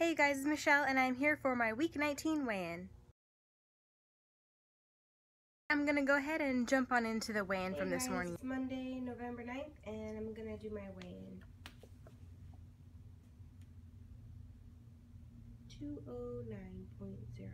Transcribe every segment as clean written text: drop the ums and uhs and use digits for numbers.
Hey you guys, it's Michelle and I'm here for my week 19 weigh-in. I'm gonna go ahead and jump on into the weigh-in from this morning. It's Monday, November 9th, and I'm gonna do my weigh-in. 209.0.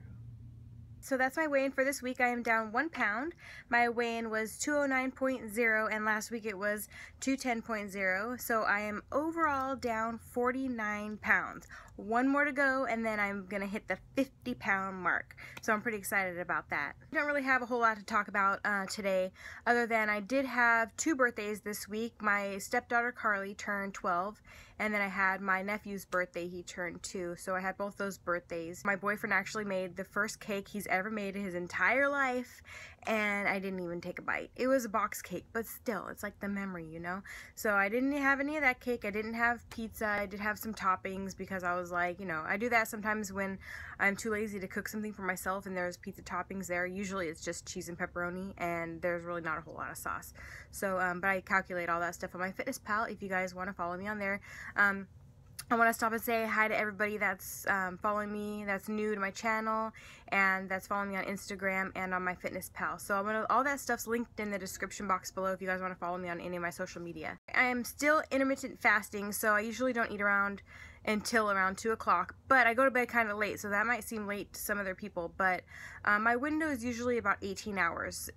So that's my weigh-in for this week. I am down 1 pound. My weigh-in was 209.0 and last week it was 210.0. So I am overall down 49 pounds. One more to go and then I'm gonna hit the 50-pound mark. So I'm pretty excited about that. I don't really have a whole lot to talk about today other than I did have 2 birthdays this week. My stepdaughter Carly turned 12 and then I had my nephew's birthday. He turned 2. So I had both those birthdays. My boyfriend actually made the first cake he's ever made in his entire life and I didn't even take a bite. It was a box cake, but still, it's like the memory, you know? So I didn't have any of that cake. I didn't have pizza. I did have some toppings because I was like, you know, I do that sometimes when I'm too lazy to cook something for myself and there's pizza toppings there. Usually it's just cheese and pepperoni and there's really not a whole lot of sauce. So, but I calculate all that stuff on my Fitness Pal if you guys want to follow me on there. I want to stop and say hi to everybody that's following me, that's new to my channel, and that's following me on Instagram and on my Fitness Pal. So all that stuff's linked in the description box below if you guys want to follow me on any of my social media. I am still intermittent fasting, so I usually don't eat until around 2 o'clock, but I go to bed kind of late, so that might seem late to some other people, but my window is usually about 18 hours.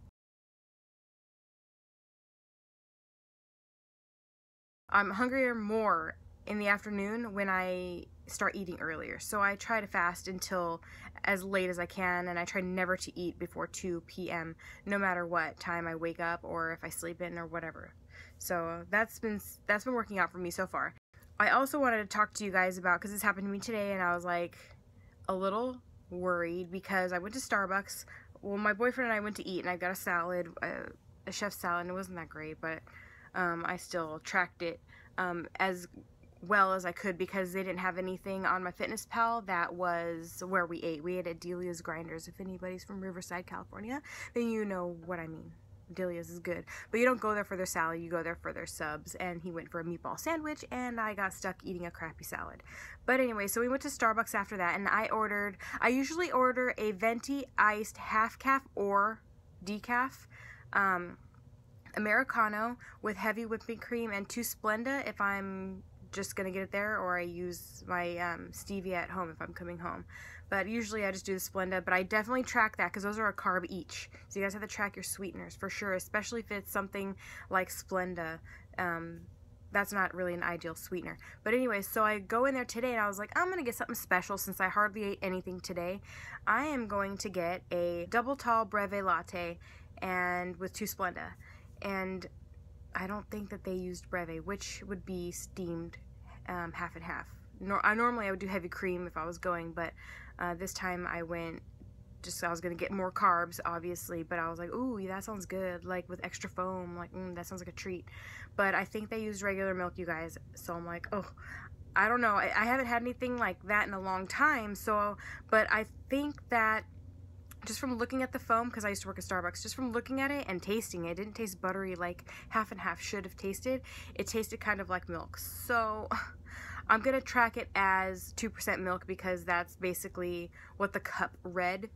I'm hungrier more in the afternoon when I start eating earlier. So I try to fast until as late as I can, and I try never to eat before 2 p.m. no matter what time I wake up or if I sleep in or whatever. So that's been working out for me so far. I also wanted to talk to you guys about, because this happened to me today and I was like a little worried because I went to Starbucks. Well, my boyfriend and I went to eat and I got a salad, a chef salad, and it wasn't that great, but I still tracked it as well as I could because they didn't have anything on my Fitness Pal that was where we ate. We ate at Delia's Grinders. If anybody's from Riverside, California, then you know what I mean. Delia's is good, but you don't go there for their salad, you go there for their subs, and he went for a meatball sandwich and I got stuck eating a crappy salad. But anyway, so we went to Starbucks after that and I usually order a venti iced half calf or decaf Americano with heavy whipping cream and 2 Splenda if I'm just gonna get it there, or I use my stevia at home if I'm coming home. But usually I just do the Splenda, but I definitely track that because those are a carb each. So you guys have to track your sweeteners for sure, especially if it's something like Splenda. That's not really an ideal sweetener. But anyway, so I go in there today and I was like, I'm gonna get something special since I hardly ate anything today. I am going to get a double tall breve latte and with 2 Splenda. And I don't think that they used breve, which would be steamed half and half. Normally I would do heavy cream if I was going, but this time I went I was gonna get more carbs, obviously, but I was like, ooh, that sounds good, like with extra foam, like that sounds like a treat. But I think they used regular milk, you guys, so I'm like, oh, I don't know. I haven't had anything like that in a long time, so, but I think that just from looking at the foam, because I used to work at Starbucks, just from looking at it and tasting it, it didn't taste buttery like half and half should have tasted. It tasted kind of like milk. So I'm going to track it as 2% milk because that's basically what the cup read.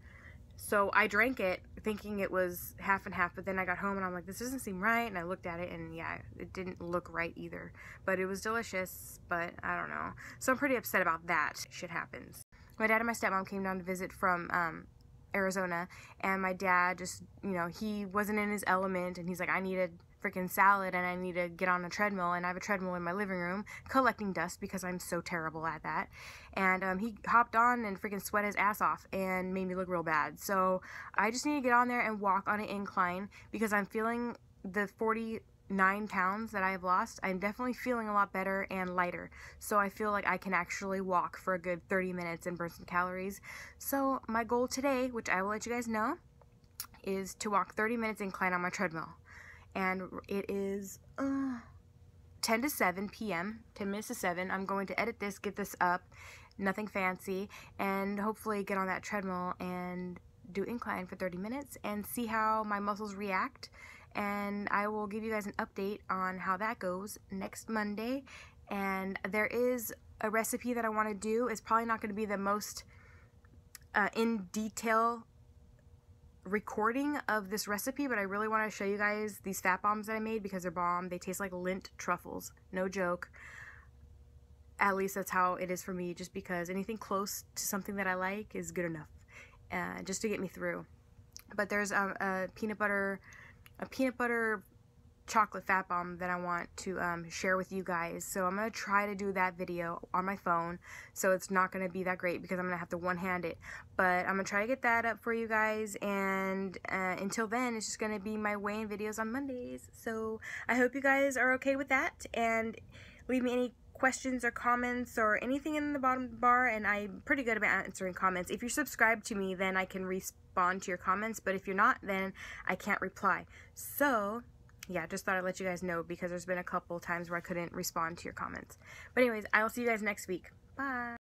So I drank it thinking it was half and half, but then I got home and I'm like, this doesn't seem right, and I looked at it and yeah, it didn't look right either. But it was delicious, but I don't know. So I'm pretty upset about that. Shit happens. My dad and my stepmom came down to visit from Arizona, and my dad just, you know, he wasn't in his element and he's like, I need a freaking salad and I need to get on a treadmill, and I have a treadmill in my living room collecting dust because I'm so terrible at that. And he hopped on and freaking sweat his ass off and made me look real bad. So I just need to get on there and walk on an incline because I'm feeling the 49 pounds that I have lost. I'm definitely feeling a lot better and lighter. So I feel like I can actually walk for a good 30 minutes and burn some calories. So my goal today, which I will let you guys know, is to walk 30 minutes incline on my treadmill. And it is 10 to 7 p.m., 10 minutes to 7. I'm going to edit this, get this up, nothing fancy, and hopefully get on that treadmill and do incline for 30 minutes and see how my muscles react. And I will give you guys an update on how that goes next Monday. And there is a recipe that I want to do. It's probably not going to be the most in detail recording of this recipe, but I really want to show you guys these fat bombs that I made because they're bomb. They taste like Lindt truffles. No joke. At least that's how it is for me, just because anything close to something that I like is good enough, just to get me through. But there's a peanut butter chocolate fat bomb that I want to share with you guys. So I'm going to try to do that video on my phone. So it's not going to be that great because I'm going to have to one-hand it. But I'm going to try to get that up for you guys. And until then, it's just going to be my weigh-in videos on Mondays. So I hope you guys are okay with that. And leave me any questions or comments or anything in the bottom bar, and I'm pretty good about answering comments. If you're subscribed to me, then I can respond to your comments, but if you're not, then I can't reply. So yeah, just thought I'd let you guys know because there's been a couple times where I couldn't respond to your comments. But anyways, I will see you guys next week. Bye.